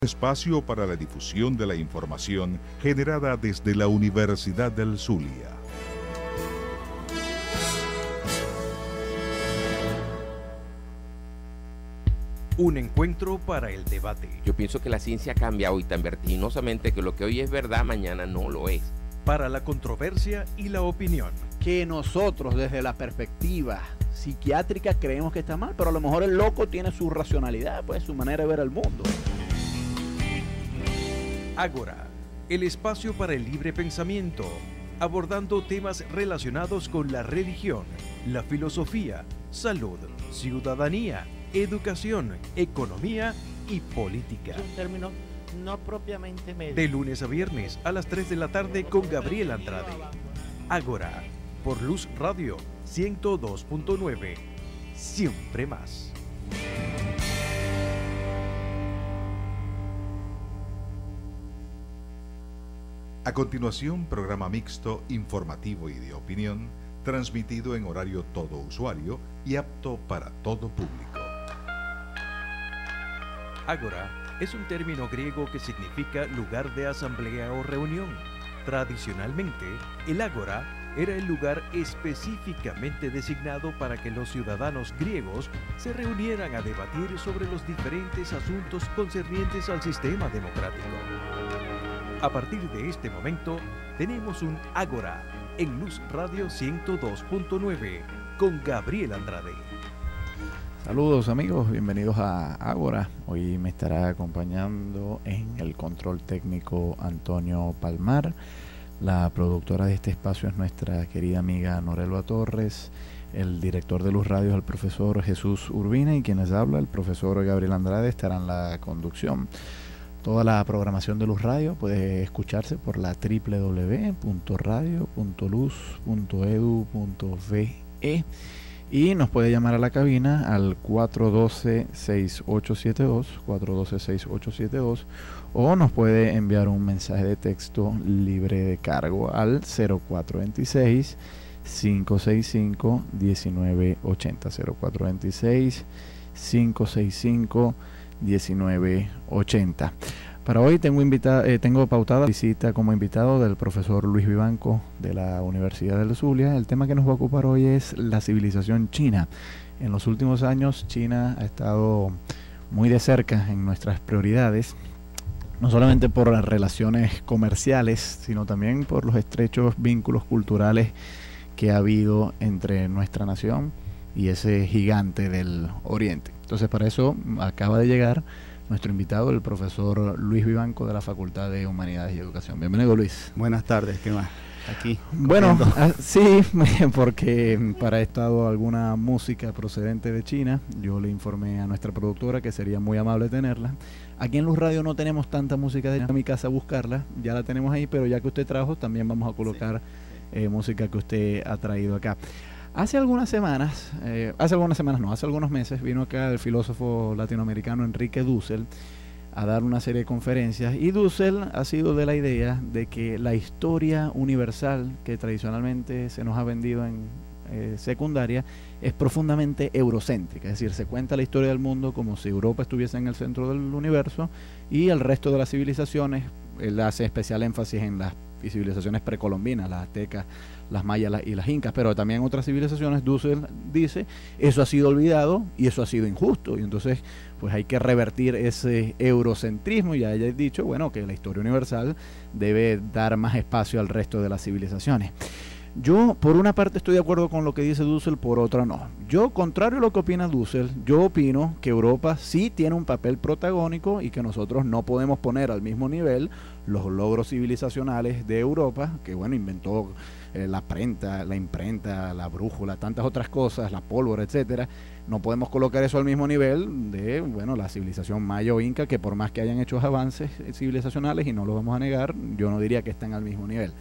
espacio para la difusión de la información generada desde la Universidad del Zulia. Un encuentro para el debate. Yo pienso que la ciencia ha cambiado y tan vertiginosamente que lo que hoy es verdad, mañana no lo es. Para la controversia y la opinión. Que nosotros desde la perspectiva psiquiátrica creemos que está mal, pero a lo mejor el loco tiene su racionalidad, pues su manera de ver el mundo. Ágora, el espacio para el libre pensamiento, abordando temas relacionados con la religión, la filosofía, salud, ciudadanía, educación, economía y política. Es un término no propiamente médico. De lunes a viernes a las 3 de la tarde con Gabriel Andrade. Ágora, por Luz Radio 102.9. Siempre más. A continuación, programa mixto, informativo y de opinión, transmitido en horario todo usuario y apto para todo público. Ágora es un término griego que significa lugar de asamblea o reunión. Tradicionalmente, el ágora era el lugar específicamente designado para que los ciudadanos griegos se reunieran a debatir sobre los diferentes asuntos concernientes al sistema democrático. A partir de este momento, tenemos un ágora en Luz Radio 102.9 con Gabriel Andrade. Saludos amigos, bienvenidos a Ágora. Hoy me estará acompañando en el control técnico Antonio Palmar. La productora de este espacio es nuestra querida amiga Norelva Torres. El director de Luz Radio es el profesor Jesús Urbina y quien les habla, el profesor Gabriel Andrade, estará en la conducción. Toda la programación de Luz Radio puede escucharse por la www.radio.luz.edu.ve y nos puede llamar a la cabina al 412-6872, 412-6872, o nos puede enviar un mensaje de texto libre de cargo al 0426-565-1980, 0426-565-1980. Para hoy tengo pautada la visita como invitado del profesor Luis Vivanco de la Universidad del Zulia. El tema que nos va a ocupar hoy es la civilización china. En los últimos años China ha estado muy de cerca en nuestras prioridades, no solamente por las relaciones comerciales, sino también por los estrechos vínculos culturales que ha habido entre nuestra nación y ese gigante del Oriente. Entonces, para eso acaba de llegar nuestro invitado, el profesor Luis Vivanco de la Facultad de Humanidades y Educación. Bienvenido, Luis. Buenas tardes, ¿qué más? Aquí. Bueno, sí, porque para esto alguna música procedente de China. Yo le informé a nuestra productora que sería muy amable tenerla. Aquí en Luz Radio no tenemos tanta música de mi casa a buscarla, ya la tenemos ahí, pero ya que usted trajo, también vamos a colocar música que usted ha traído acá. Hace algunos meses vino acá el filósofo latinoamericano Enrique Dussel a dar una serie de conferencias, y Dussel ha sido de la idea de que la historia universal que tradicionalmente se nos ha vendido en secundaria es profundamente eurocéntrica, es decir, se cuenta la historia del mundo como si Europa estuviese en el centro del universo y el resto de las civilizaciones, él hace especial énfasis en las civilizaciones precolombinas, las aztecas, las mayas y las incas, pero también otras civilizaciones. Dussel dice, eso ha sido olvidado y eso ha sido injusto, y entonces pues hay que revertir ese eurocentrismo, y haya dicho, bueno, que la historia universal debe dar más espacio al resto de las civilizaciones. Yo, por una parte, estoy de acuerdo con lo que dice Dussel, por otra no. Yo, contrario a lo que opina Dussel, yo opino que Europa sí tiene un papel protagónico y que nosotros no podemos poner al mismo nivel los logros civilizacionales de Europa, que bueno, inventó la imprenta, la brújula, tantas otras cosas, la pólvora, etcétera. No podemos colocar eso al mismo nivel de, bueno, la civilización maya o inca, que por más que hayan hecho avances civilizacionales, y no lo vamos a negar, yo no diría que están al mismo nivel.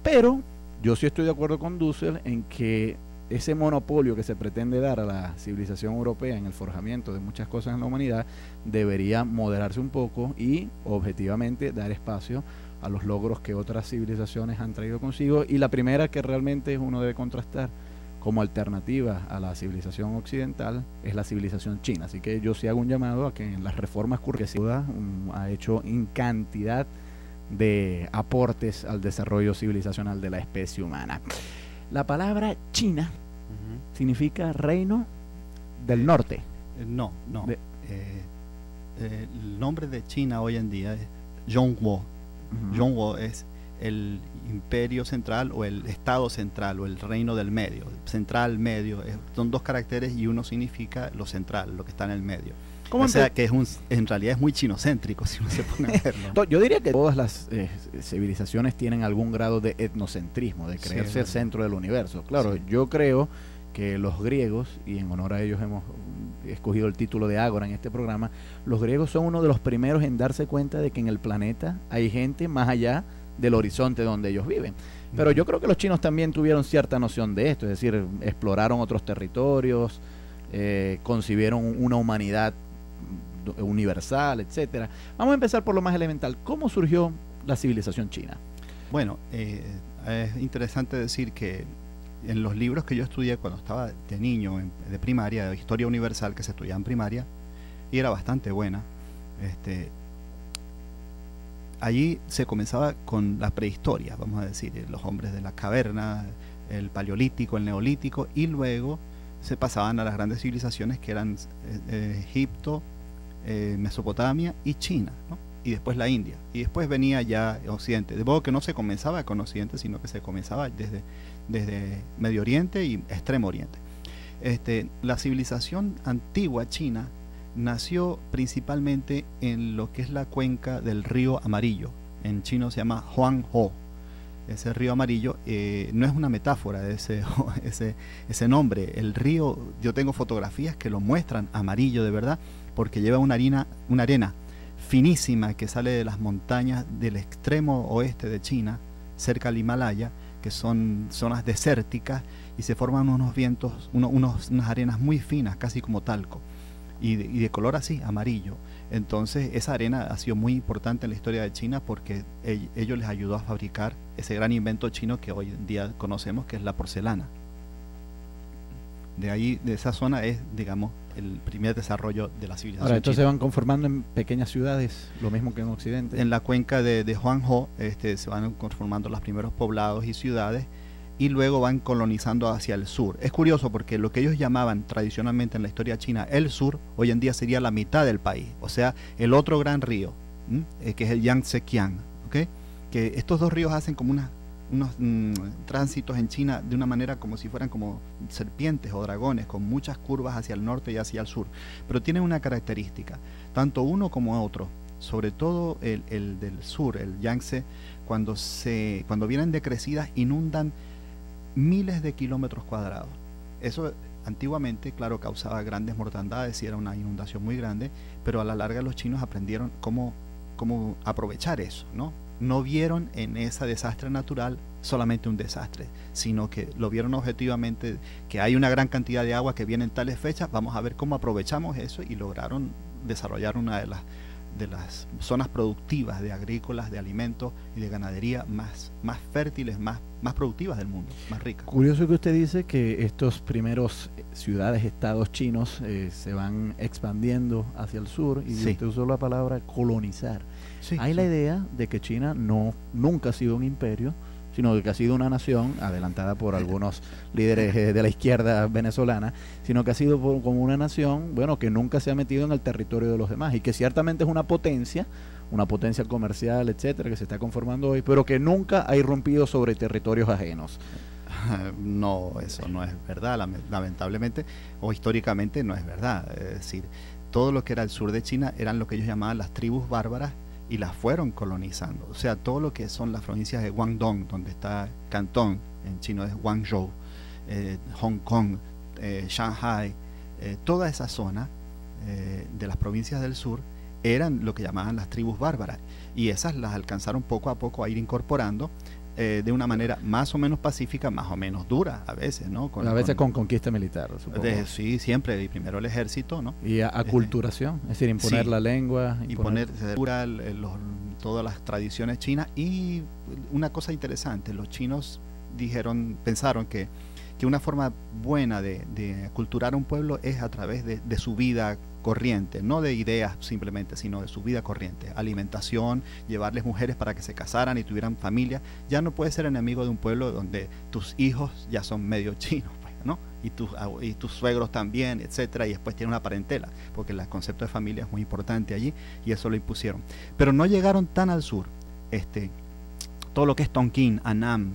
Pero yo sí estoy de acuerdo con Dussel en que ese monopolio que se pretende dar a la civilización europea en el forjamiento de muchas cosas en la humanidad debería moderarse un poco y objetivamente dar espacio a los logros que otras civilizaciones han traído consigo, y la primera que realmente uno debe contrastar como alternativa a la civilización occidental es la civilización china. Así que yo sí hago un llamado a que en las reformas que ha hecho en cantidad de aportes al desarrollo civilizacional de la especie humana. La palabra China significa reino del norte. No. El nombre de China hoy en día es Zhongguo. Zhongguo es el imperio central o el estado central o el reino del medio. Central, medio, son dos caracteres y uno significa lo central, lo que está en el medio. O sea que en realidad es muy chinocéntrico si uno se pone a verlo. Yo diría que todas las civilizaciones tienen algún grado de etnocentrismo, de creerse el centro del universo. Claro, yo creo que los griegos, y en honor a ellos hemos escogido el título de Ágora en este programa, los griegos son uno de los primeros en darse cuenta de que en el planeta hay gente más allá del horizonte donde ellos viven. Pero yo creo que los chinos también tuvieron cierta noción de esto, es decir, exploraron otros territorios, concibieron una humanidad universal, etcétera. Vamos a empezar por lo más elemental. ¿Cómo surgió la civilización china? Bueno, es interesante decir que en los libros que yo estudié cuando estaba de niño, de primaria, de historia universal que se estudiaba en primaria, y era bastante buena, allí se comenzaba con la prehistoria, vamos a decir, los hombres de la caverna, el paleolítico, el neolítico, y luego se pasaban a las grandes civilizaciones que eran Egipto, Mesopotamia y China, ¿no? Y después la India, y después venía ya Occidente. De modo que no se comenzaba con Occidente, sino que se comenzaba desde Medio Oriente y Extremo Oriente. La civilización antigua china nació principalmente en lo que es la cuenca del río Amarillo. En chino se llama Huanghe. Ese río amarillo no es una metáfora de ese nombre. El río, yo tengo fotografías que lo muestran amarillo de verdad, porque lleva una arena finísima que sale de las montañas del extremo oeste de China, cerca del Himalaya, que son zonas desérticas, y se forman unos vientos, unas arenas muy finas, casi como talco, y de color así, amarillo. Entonces esa arena ha sido muy importante en la historia de China porque ellos les ayudó a fabricar ese gran invento chino que hoy en día conocemos, que es la porcelana. De ahí, de esa zona es, digamos, el primer desarrollo de la civilización. Ahora, estos china. se van conformando en pequeñas ciudades, lo mismo que en Occidente. En la cuenca de Huanghe se van conformando los primeros poblados y ciudades, y luego van colonizando hacia el sur. Es curioso porque lo que ellos llamaban tradicionalmente en la historia china el sur, hoy en día sería la mitad del país, o sea, el otro gran río, que es el Yangtze-Kiang, ¿okay? Que estos dos ríos hacen como unos tránsitos en China de una manera como si fueran como serpientes o dragones, con muchas curvas hacia el norte y hacia el sur, pero tienen una característica, tanto uno como otro, sobre todo el del sur, el Yangtze, cuando vienen decrecidas, inundan miles de kilómetros cuadrados. Eso antiguamente, claro, causaba grandes mortandades y era una inundación muy grande, pero a la larga los chinos aprendieron cómo aprovechar eso, ¿no? No vieron en ese desastre natural solamente un desastre, sino que lo vieron objetivamente, que hay una gran cantidad de agua que viene en tales fechas, vamos a ver cómo aprovechamos eso, y lograron desarrollar una de las zonas productivas de agrícolas, de alimentos y de ganadería más fértiles, más productivas del mundo, más ricas. Curioso que usted dice que estos primeros ciudades-estados chinos se van expandiendo hacia el sur, y Sí. usted usó la palabra colonizar. Sí, Hay sí. la idea de que China nunca ha sido un imperio, sino que ha sido una nación, adelantada por algunos líderes de la izquierda venezolana, sino que ha sido como una nación, bueno, que nunca se ha metido en el territorio de los demás, y que ciertamente es una potencia comercial, etcétera, que se está conformando hoy, pero que nunca ha irrumpido sobre territorios ajenos. No, eso no es verdad, lamentablemente, o históricamente no es verdad. Es decir, todo lo que era el sur de China eran lo que ellos llamaban las tribus bárbaras, y las fueron colonizando. O sea, todo lo que son las provincias de Guangdong, donde está Cantón, en chino es Guangzhou, Hong Kong, Shanghai, toda esa zona de las provincias del sur eran lo que llamaban las tribus bárbaras, y esas las alcanzaron poco a poco a ir incorporando de una manera más o menos pacífica, más o menos dura a veces, ¿no? A veces con conquista militar, supongo. Sí, siempre, y primero el ejército, ¿no? Y aculturación, es decir, imponer sí, la lengua. Y poner todas las tradiciones chinas. Y una cosa interesante, los chinos pensaron que que una forma buena de aculturar a un pueblo es a través de su vida corriente, no de ideas simplemente, sino de su vida corriente, alimentación, llevarles mujeres para que se casaran y tuvieran familia. Ya no puedes ser enemigo de un pueblo donde tus hijos ya son medio chinos, pues, ¿no? Y tus suegros también, etcétera, y después tiene una parentela, porque el concepto de familia es muy importante allí, y eso lo impusieron. Pero no llegaron tan al sur. Todo lo que es Tonkin, Annam,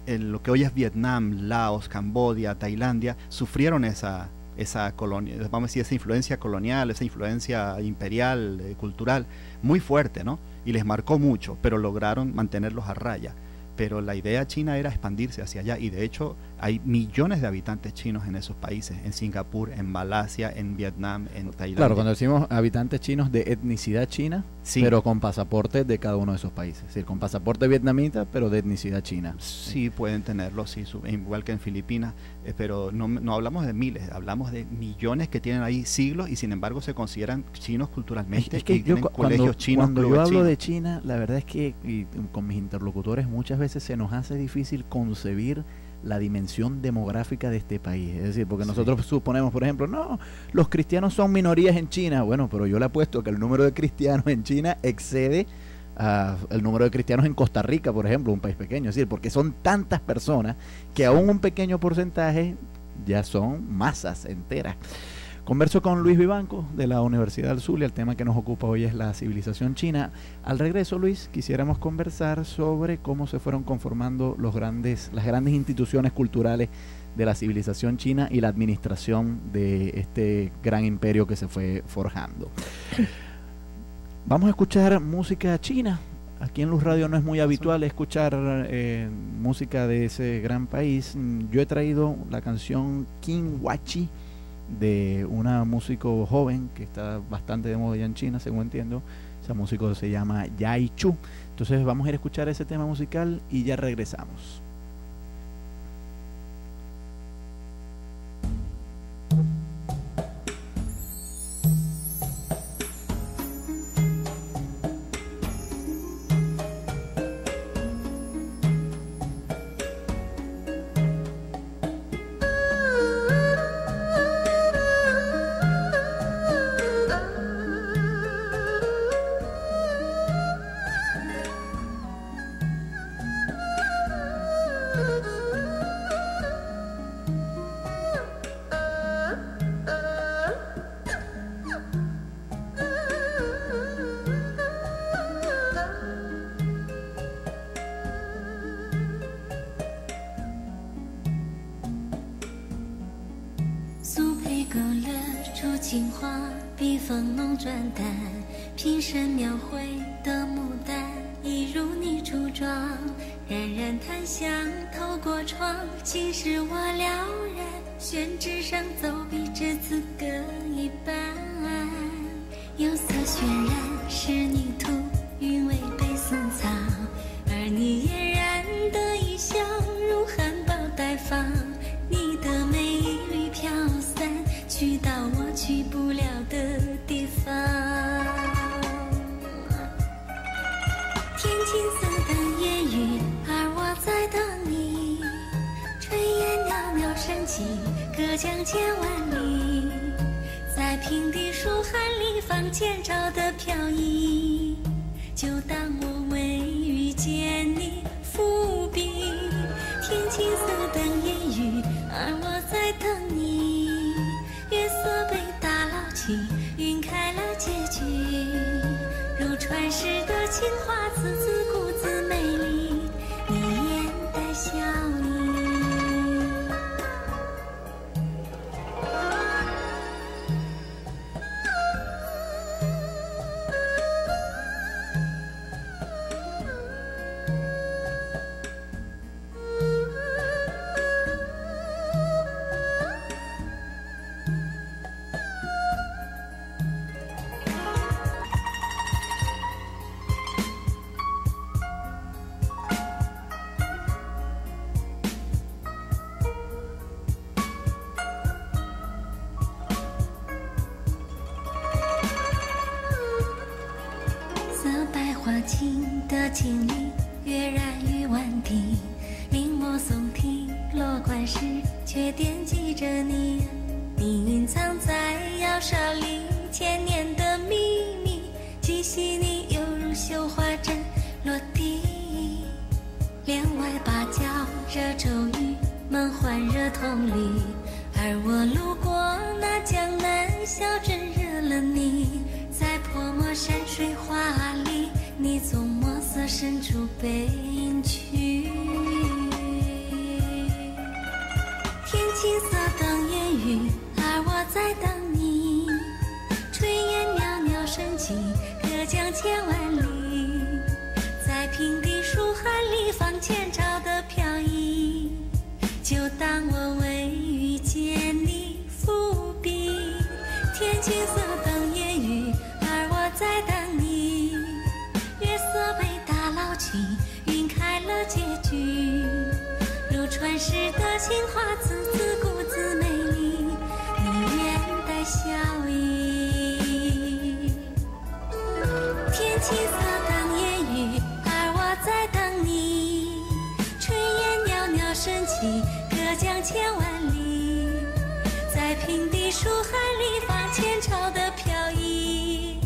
lo que hoy es Vietnam, Laos, Camboya, Tailandia, sufrieron esa colonia, vamos a decir, esa influencia colonial, esa influencia imperial, cultural, muy fuerte, ¿no? Y les marcó mucho, pero lograron mantenerlos a raya. Pero la idea china era expandirse hacia allá, y de hecho hay millones de habitantes chinos en esos países, en Singapur, en Malasia, en Vietnam, en Tailandia. Claro, cuando decimos habitantes chinos de etnicidad china, sí, pero con pasaporte de cada uno de esos países, es decir, con pasaporte vietnamita, pero de etnicidad china. Sí, pueden tenerlo, sí, igual que en Filipinas, pero no hablamos de miles, hablamos de millones que tienen ahí siglos y sin embargo se consideran chinos culturalmente. Es que y tienen colegios chinos, cuando yo hablo de China, la verdad es que con mis interlocutores muchas veces se nos hace difícil concebir la dimensión demográfica de este país. Es decir, porque nosotros suponemos, por ejemplo, no, los cristianos son minorías en China. Bueno, pero yo le apuesto que el número de cristianos en China excede el número de cristianos en Costa Rica, por ejemplo, un país pequeño. Es decir, porque son tantas personas que aún un pequeño porcentaje ya son masas enteras. Converso con Luis Vivanco de la Universidad del Zulia. El tema que nos ocupa hoy es la civilización china. Al regreso, Luis, quisiéramos conversar sobre cómo se fueron conformando las grandes instituciones culturales de la civilización china y la administración de este gran imperio que se fue forjando. Vamos a escuchar música china. Aquí en Luz Radio no es muy habitual escuchar música de ese gran país. Yo he traído la canción Qin Huachi, de una músico joven que está bastante de moda ya en China, según entiendo. Ese músico se llama Yai Chu. Entonces vamos a ir a escuchar ese tema musical y ya regresamos. 默诵听落款时，却惦记着你。你隐藏在窑烧里千年的秘密，极细腻犹如绣花针落地。帘外芭蕉惹骤雨，门环热同里。而我路过那江南小镇，惹了你。在泼墨山水画里，你从墨色深处背影去。天青色等烟雨，而我在等你。炊烟袅袅升起，隔江千万里。在平地书海里放前朝的飘逸，就当我为遇见你伏笔。天青色等烟雨，而我在等你。月色被打捞去，晕开了结局。如传世的情话，字字骨子美丽，你眼带笑意。天青色等烟雨，而我在等你。炊烟袅袅升起，隔江千万里。在平地书海里放前朝的飘逸，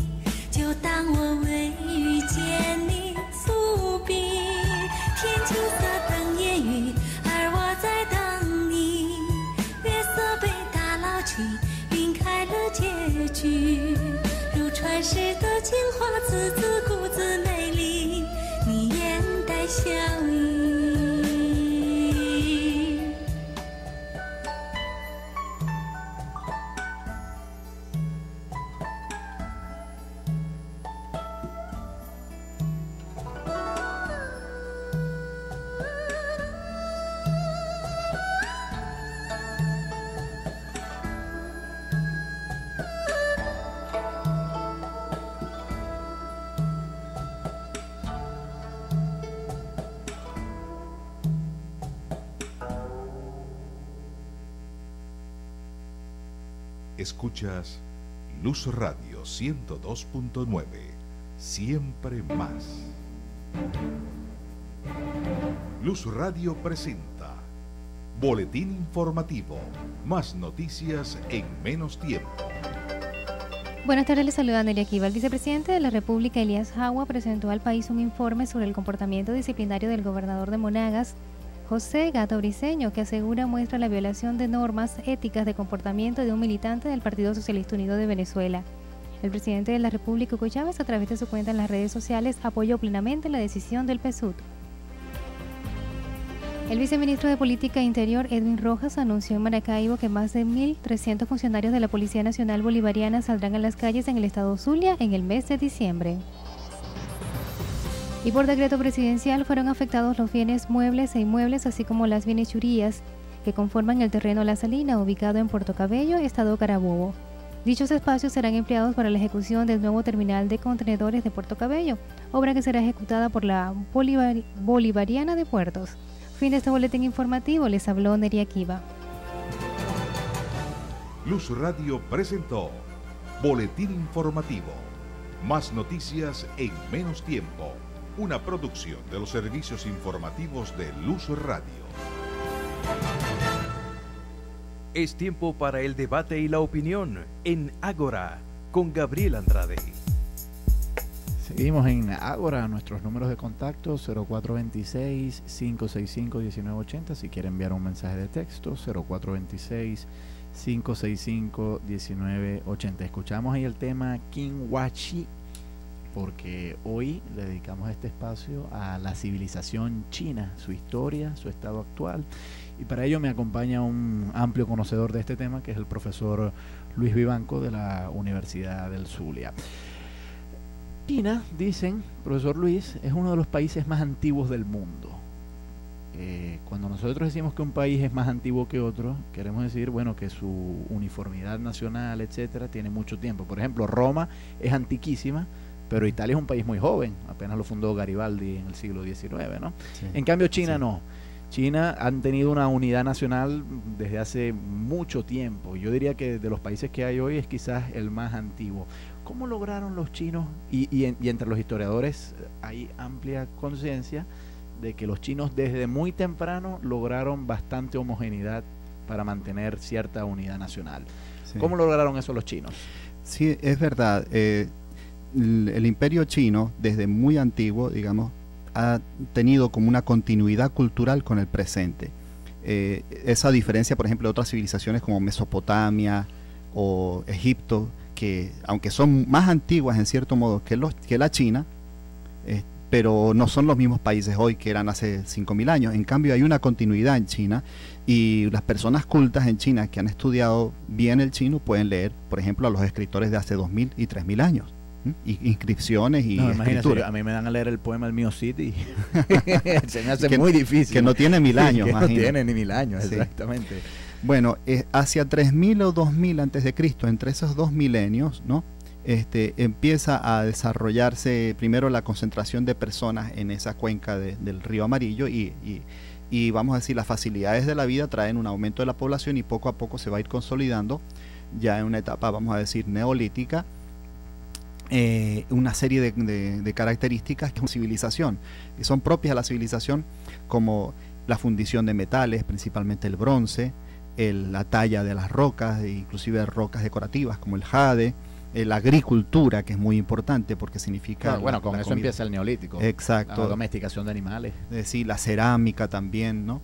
就当我为遇见你伏笔。天青色等烟雨，而我在等你。月色被打捞去，晕开了结局。如传世的情话，字字骨子美丽，你眼带笑意。Escuchas Luz Radio 102.9, siempre más. Luz Radio presenta Boletín Informativo, más noticias en menos tiempo. Buenas tardes, les saluda Nelia Kiva. El vicepresidente de la República, Elías Jagua, presentó al país un informe sobre el comportamiento disciplinario del gobernador de Monagas, José Gato Briceño, que asegura muestra la violación de normas éticas de comportamiento de un militante del Partido Socialista Unido de Venezuela. El presidente de la República, Hugo Chávez, a través de su cuenta en las redes sociales, apoyó plenamente la decisión del PSUV. El viceministro de Política Interior, Edwin Rojas, anunció en Maracaibo que más de 1.300 funcionarios de la Policía Nacional Bolivariana saldrán a las calles en el estado Zulia en el mes de diciembre. Y por decreto presidencial fueron afectados los bienes muebles e inmuebles, así como las bienhechurías que conforman el terreno La Salina, ubicado en Puerto Cabello, estado Carabobo. Dichos espacios serán empleados para la ejecución del nuevo terminal de contenedores de Puerto Cabello, obra que será ejecutada por la Bolivariana de Puertos. Fin de este boletín informativo, les habló Neria Kiva. Luz Radio presentó Boletín Informativo, más noticias en menos tiempo. Una producción de los servicios informativos de Luz Radio. Es tiempo para el debate y la opinión en Ágora con Gabriel Andrade. Seguimos en Ágora, nuestros números de contacto 0426-565-1980, si quiere enviar un mensaje de texto 0426-565-1980. Escuchamos ahí el tema Kinwachi, porque hoy le dedicamos este espacio a la civilización china, su historia, su estado actual, y para ello me acompaña un amplio conocedor de este tema, que es el profesor Luis Vivanco de la Universidad del Zulia. China, dicen, profesor Luis, es uno de los países más antiguos del mundo. Cuando nosotros decimos que un país es más antiguo que otro, queremos decir, bueno, que su uniformidad nacional, etcétera, tiene mucho tiempo. Por ejemplo, Roma es antiquísima, pero Italia es un país muy joven, apenas lo fundó Garibaldi en el siglo XIX, ¿no? Sí. En cambio China sí. No. China han tenido una unidad nacional desde hace mucho tiempo. Yo diría que de los países que hay hoy es quizás el más antiguo. ¿Cómo lograron los chinos? Y entre los historiadores hay amplia conciencia de que los chinos desde muy temprano lograron bastante homogeneidad para mantener cierta unidad nacional. Sí. ¿Cómo lograron eso los chinos? Sí, es verdad. El imperio chino, desde muy antiguo, digamos, ha tenido como una continuidad cultural con el presente. Esa diferencia, por ejemplo, de otras civilizaciones como Mesopotamia o Egipto, que aunque son más antiguas en cierto modo que la China, pero no son los mismos países hoy que eran hace 5.000 años. En cambio, hay una continuidad en China, y las personas cultas en China que han estudiado bien el chino pueden leer, por ejemplo, a los escritores de hace 2.000 y 3.000 años. Y inscripciones y escritura. A mí me dan a leer el poema El Mío City se me hace muy difícil. Que no tiene 1.000 años. Que no tiene ni 1.000 años, sí. Exactamente. Bueno, hacia 3.000 o 2.000 antes de Cristo, entre esos 2 milenios, ¿no? Empieza a desarrollarse primero la concentración de personas en esa cuenca del río Amarillo, y vamos a decir, las facilidades de la vida traen un aumento de la población, y poco a poco se va a ir consolidando ya en una etapa, vamos a decir, neolítica, una serie de características que es una civilización, que son propias de la civilización, como la fundición de metales, principalmente el bronce, la talla de las rocas, inclusive rocas decorativas como el jade, la agricultura, que es muy importante porque significa... Bueno, con eso empieza el neolítico. Exacto. La domesticación de animales. Sí, la cerámica también, ¿no?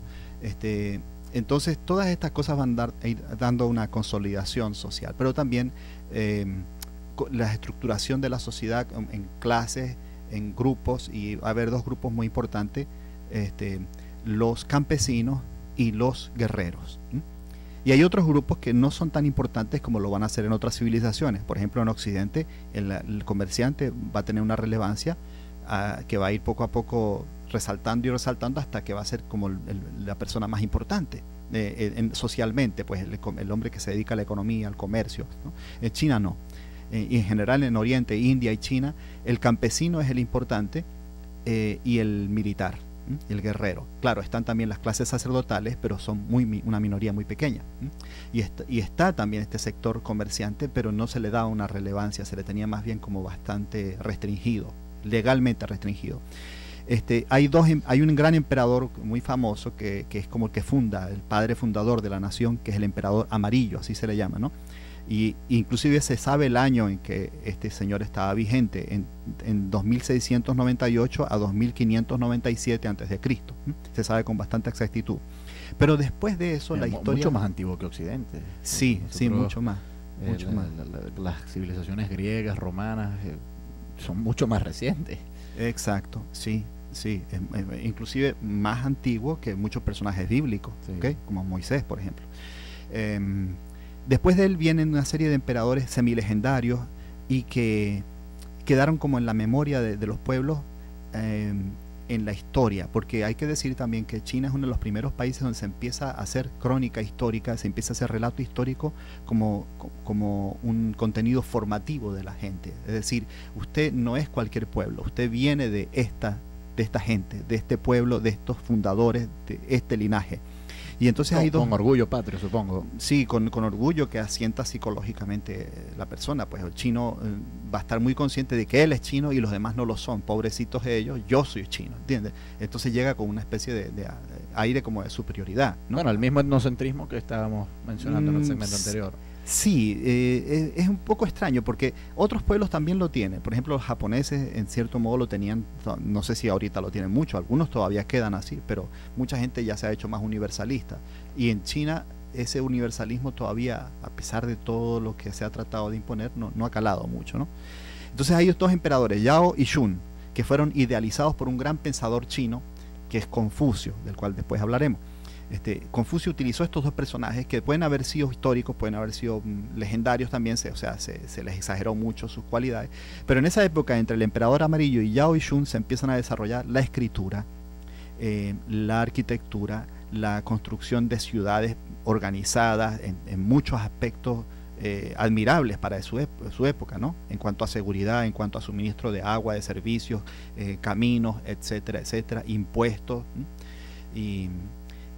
Entonces, todas estas cosas van a ir dando una consolidación social, pero también la estructuración de la sociedad en clases, en grupos, y va a haber 2 grupos muy importantes, los campesinos y los guerreros. Y hay otros grupos que no son tan importantes como lo van a hacer en otras civilizaciones. Por ejemplo, en Occidente, el comerciante va a tener una relevancia que va a ir poco a poco resaltando y resaltando hasta que va a ser como la persona más importante socialmente, pues el hombre que se dedica a la economía, al comercio, ¿no? En China no. Y en general en Oriente, India y China, el campesino es el importante, y el militar, el guerrero. Claro, están también las clases sacerdotales, pero son una minoría muy pequeña. Y está también este sector comerciante, pero no se le da una relevancia, se le tenía más bien como bastante restringido, legalmente restringido. Hay un gran emperador muy famoso que es como el que funda, el padre fundador de la nación, que es el emperador amarillo, así se le llama, ¿no? Y inclusive se sabe el año en que este señor estaba vigente, en 2698 a 2597 antes de Cristo. Se sabe con bastante exactitud. Pero después de eso, la historia... Mucho más antiguo que Occidente. Sí, mucho más. Las civilizaciones griegas, romanas, son mucho más recientes. Exacto, sí. Inclusive más antiguo que muchos personajes bíblicos, sí. ¿Okay? Como Moisés, por ejemplo. Después de él vienen una serie de emperadores semilegendarios y que quedaron como en la memoria de los pueblos, en la historia, porque hay que decir también que China es uno de los primeros países donde se empieza a hacer crónica histórica, se empieza a hacer relato histórico como un contenido formativo de la gente. Es decir, usted no es cualquier pueblo, usted viene de esta gente, de este pueblo, de estos fundadores, de este linaje. Y entonces con orgullo patrio, supongo. Sí, con orgullo que asienta psicológicamente la persona. Pues el chino va a estar muy consciente de que él es chino y los demás no lo son. Pobrecitos ellos, yo soy chino, ¿entiendes? Entonces llega con una especie de aire como de superioridad, ¿no? Bueno, el mismo etnocentrismo que estábamos mencionando en el segmento anterior. Sí, es un poco extraño porque otros pueblos también lo tienen. Por ejemplo, los japoneses en cierto modo lo tenían, no sé si ahorita lo tienen mucho, algunos todavía quedan así, pero mucha gente ya se ha hecho más universalista. Y en China ese universalismo todavía, a pesar de todo lo que se ha tratado de imponer, no ha calado mucho, ¿no? Entonces hay 2 emperadores, Yao y Shun, que fueron idealizados por un gran pensador chino, que es Confucio, del cual después hablaremos. Confucio utilizó estos 2 personajes que pueden haber sido históricos, pueden haber sido legendarios también, se les exageró mucho sus cualidades, pero en esa época entre el emperador amarillo y Yao y Shun se empiezan a desarrollar la escritura, la arquitectura, la construcción de ciudades organizadas en muchos aspectos admirables para su época, ¿no? En cuanto a seguridad, en cuanto a suministro de agua, de servicios, caminos, etcétera, etcétera, impuestos,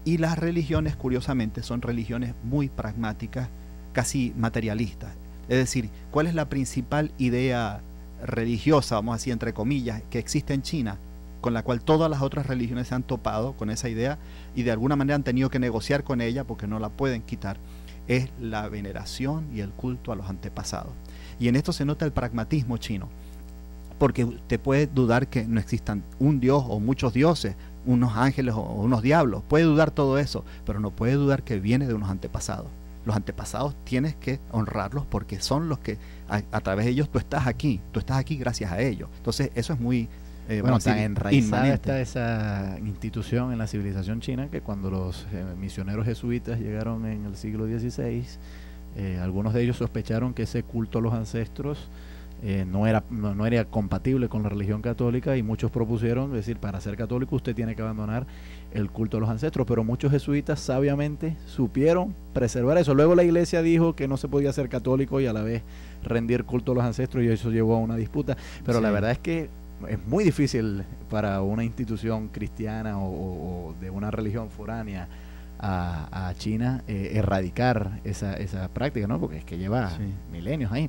y las religiones, curiosamente, son religiones muy pragmáticas, casi materialistas. Es decir, ¿cuál es la principal idea religiosa, vamos a decir entre comillas, que existe en China? con la cual todas las otras religiones se han topado con esa idea y de alguna manera han tenido que negociar con ella porque no la pueden quitar, es la veneración y el culto a los antepasados. Y en esto se nota el pragmatismo chino, porque usted puede dudar que no existan un dios o muchos dioses, unos ángeles o unos diablos, puede dudar todo eso, pero no puede dudar que viene de unos antepasados. Los antepasados tienes que honrarlos porque son los que a través de ellos tú estás aquí gracias a ellos. Entonces eso es muy bueno, tan enraizada inmanente. está esa institución en la civilización china que cuando los misioneros jesuitas llegaron en el siglo XVI, algunos de ellos sospecharon que ese culto a los ancestros no era compatible con la religión católica, y muchos propusieron, es decir, para ser católico usted tiene que abandonar el culto a los ancestros, pero muchos jesuitas sabiamente supieron preservar eso. Luego la iglesia dijo que no se podía ser católico y a la vez rendir culto a los ancestros, y eso llevó a una disputa, pero la verdad es que es muy difícil para una institución cristiana o de una religión foránea a China erradicar esa práctica, ¿no? Porque es que lleva milenios ahí.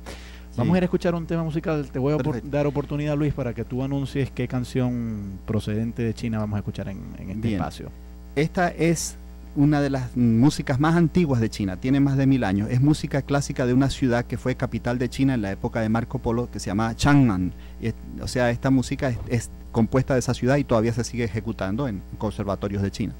Vamos a ir a escuchar un tema musical. Te voy a dar oportunidad, Luis, para que tú anuncies qué canción procedente de China vamos a escuchar en este espacio. Esta es una de las músicas más antiguas de China, tiene más de 1000 años. Es música clásica de una ciudad que fue capital de China en la época de Marco Polo, que se llama Chang'an. O sea, esta música es compuesta de esa ciudad y todavía se sigue ejecutando en conservatorios de China.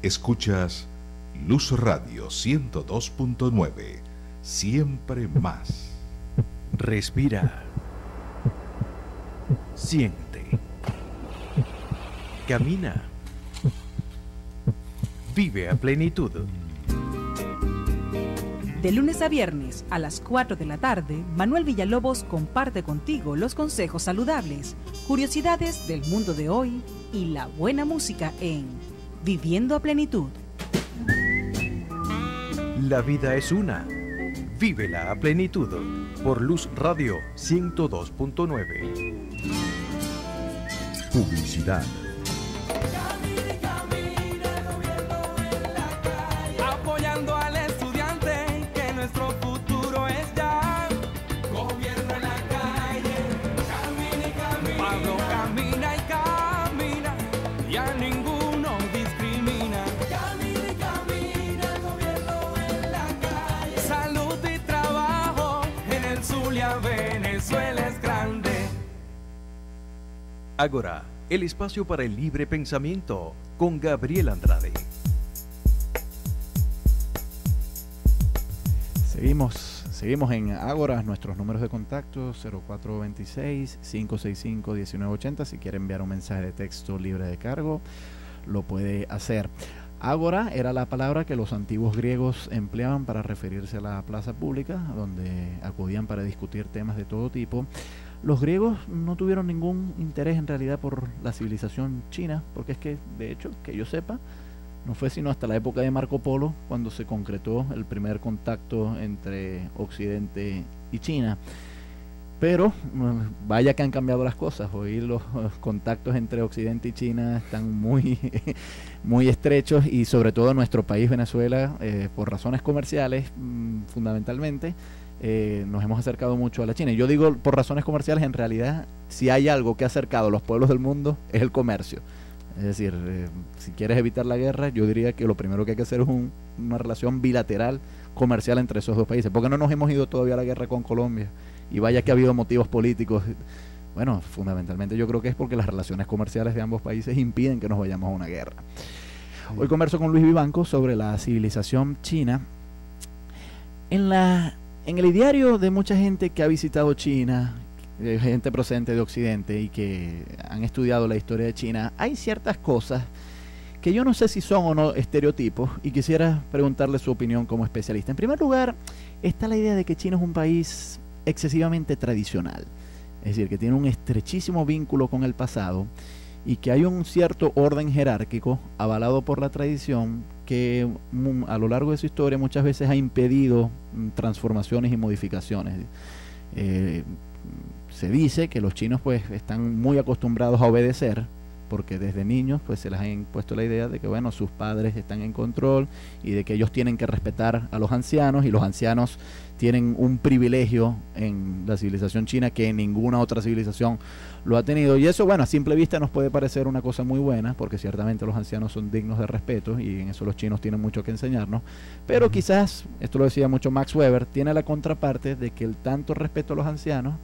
Escuchas Luz Radio 102.9. Siempre más. Respira. Siente. Camina. Vive a plenitud. De lunes a viernes a las 4 de la tarde, Manuel Villalobos comparte contigo los consejos saludables, curiosidades del mundo de hoy y la buena música en Viviendo a Plenitud. La vida es una. Vívela a plenitud. Por Luz Radio 102.9. Publicidad. Apoyando al estudiante, que nuestro futuro es ya. Gobierno en la calle, camina y camina. Pablo camina y camina, y a ninguno discrimina. Camina y camina, el gobierno en la calle. Salud y trabajo, en el Zulia, Venezuela es grande. Ágora, el espacio para el libre pensamiento, con Gabriel Andrade. Seguimos en Ágora, nuestros números de contacto 0426-565-1980. Si quiere enviar un mensaje de texto libre de cargo, lo puede hacer. Ágora era la palabra que los antiguos griegos empleaban para referirse a la plaza pública, donde acudían para discutir temas de todo tipo. Los griegos no tuvieron ningún interés en realidad por la civilización china, porque es que, de hecho, que yo sepa, no fue sino hasta la época de Marco Polo cuando se concretó el primer contacto entre Occidente y China. Pero vaya que han cambiado las cosas. Hoy los contactos entre Occidente y China están muy, muy estrechos, y sobre todo en nuestro país, Venezuela, por razones comerciales fundamentalmente, nos hemos acercado mucho a la China. Y yo digo por razones comerciales, en realidad, si hay algo que ha acercado a los pueblos del mundo, es el comercio. Es decir, si quieres evitar la guerra, yo diría que lo primero que hay que hacer es una relación bilateral comercial entre esos dos países. ¿Por qué no nos hemos ido todavía a la guerra con Colombia? Y vaya que ha habido motivos políticos. Bueno, fundamentalmente yo creo que es porque las relaciones comerciales de ambos países impiden que nos vayamos a una guerra. Hoy converso con Luis Vivanco sobre la civilización china. En el ideario de mucha gente que ha visitado China, gente procedente de Occidente y que han estudiado la historia de China, hay ciertas cosas que yo no sé si son o no estereotipos, y quisiera preguntarle su opinión como especialista. En primer lugar, está la idea de que China es un país excesivamente tradicional, es decir, que tiene un estrechísimo vínculo con el pasado y que hay un cierto orden jerárquico avalado por la tradición que a lo largo de su historia muchas veces ha impedido transformaciones y modificaciones. Se dice que los chinos pues están muy acostumbrados a obedecer, porque desde niños pues se les ha impuesto la idea de que bueno, sus padres están en control y de que ellos tienen que respetar a los ancianos, y los ancianos tienen un privilegio en la civilización china que ninguna otra civilización lo ha tenido. Y eso, bueno, a simple vista nos puede parecer una cosa muy buena, porque ciertamente los ancianos son dignos de respeto y en eso los chinos tienen mucho que enseñarnos. Pero quizás, esto lo decía mucho Max Weber, tiene la contraparte de que el tanto respeto a los ancianos,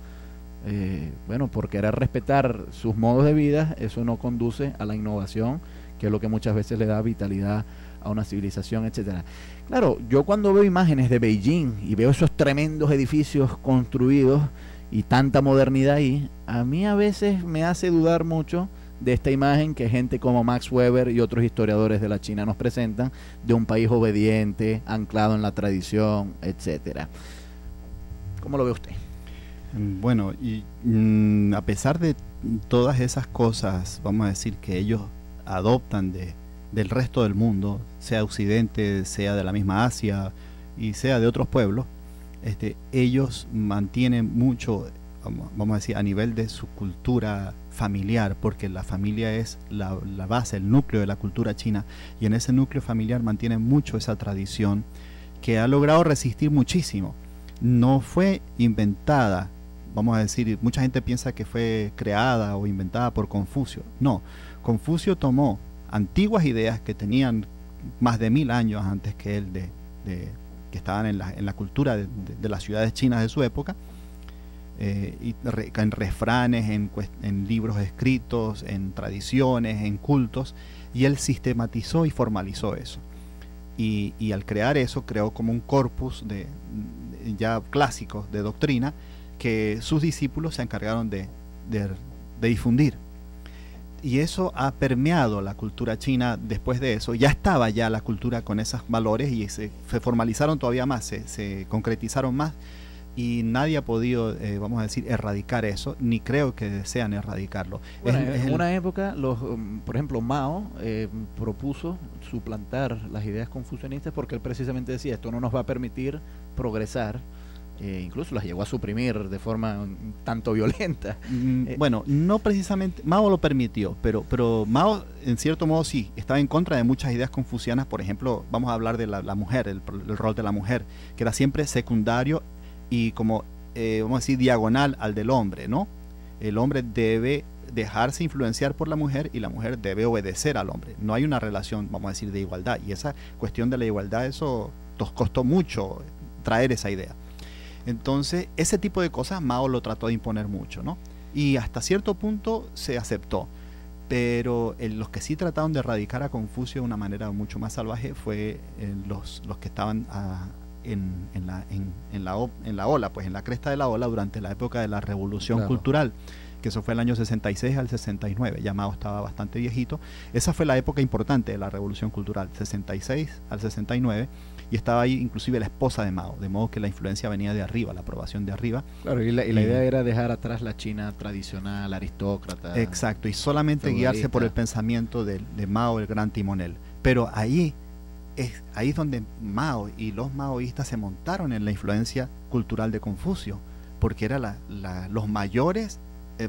bueno, por querer respetar sus modos de vida, eso no conduce a la innovación, que es lo que muchas veces le da vitalidad a una civilización, etcétera. Claro, yo cuando veo imágenes de Beijing y veo esos tremendos edificios construidos y tanta modernidad ahí, a mí a veces me hace dudar mucho de esta imagen que gente como Max Weber y otros historiadores de la China nos presentan, de un país obediente, anclado en la tradición, etcétera. ¿Cómo lo ve usted? Bueno, y a pesar de todas esas cosas, vamos a decir, que ellos adoptan del resto del mundo, sea Occidente, sea de la misma Asia y sea de otros pueblos, ellos mantienen mucho, vamos a decir, a nivel de su cultura familiar, porque la familia es la base, el núcleo de la cultura china, y en ese núcleo familiar mantienen mucho esa tradición que ha logrado resistir muchísimo. No fue inventada, vamos a decir, mucha gente piensa que fue creada o inventada por Confucio. No, Confucio tomó antiguas ideas que tenían más de 1000 años antes que él, que estaban en la cultura de las ciudades chinas de su época, en refranes, en libros escritos, en tradiciones, en cultos, y él sistematizó y formalizó eso. Y al crear eso, creó como un corpus ya clásico de doctrina que sus discípulos se encargaron de difundir. Y eso ha permeado la cultura china después de eso. Ya estaba ya la cultura con esos valores y se formalizaron todavía más, se concretizaron más, y nadie ha podido, vamos a decir, erradicar eso, ni creo que desean erradicarlo. Bueno, en una época, por ejemplo, Mao propuso suplantar las ideas confucianistas porque él precisamente decía, esto no nos va a permitir progresar. Incluso las llegó a suprimir de forma un tanto violenta. Bueno, no precisamente, Mao lo permitió, pero Mao en cierto modo sí, estaba en contra de muchas ideas confucianas. Por ejemplo, vamos a hablar de la mujer, el rol de la mujer, que era siempre secundario y como, vamos a decir, diagonal al del hombre, ¿no? El hombre debe dejarse influenciar por la mujer y la mujer debe obedecer al hombre. No hay una relación, vamos a decir, de igualdad, y esa cuestión de la igualdad, eso nos costó mucho traer esa idea. Entonces, ese tipo de cosas Mao lo trató de imponer mucho, ¿no? Y hasta cierto punto se aceptó. Pero los que sí trataron de erradicar a Confucio de una manera mucho más salvaje fue los que estaban en la ola, pues en la cresta de la ola durante la época de la Revolución Cultural, que eso fue el año 66 al 69. Ya Mao estaba bastante viejito. Esa fue la época importante de la Revolución Cultural, 66 al 69. Y estaba ahí inclusive la esposa de Mao, de modo que la influencia venía de arriba, la aprobación de arriba. Claro, y la idea era dejar atrás la China tradicional, aristócrata. Exacto, y solamente guiarse por el pensamiento de Mao, el gran timonel. Pero ahí es donde Mao y los maoístas se montaron en la influencia cultural de Confucio, porque era los mayores,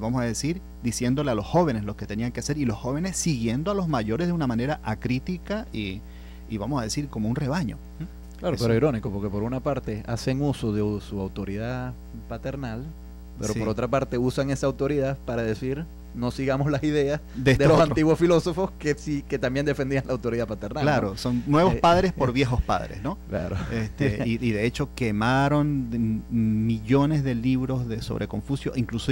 vamos a decir, diciéndole a los jóvenes lo que tenían que hacer, y los jóvenes siguiendo a los mayores de una manera acrítica y vamos a decir como un rebaño. Claro, pero irónico, porque por una parte hacen uso de su autoridad paternal, pero por otra parte usan esa autoridad para decir no sigamos las ideas de los antiguos filósofos que también defendían la autoridad paternal. Claro, ¿no? Son nuevos padres por viejos padres, ¿no? Claro. Y de hecho quemaron millones de libros sobre Confucio, incluso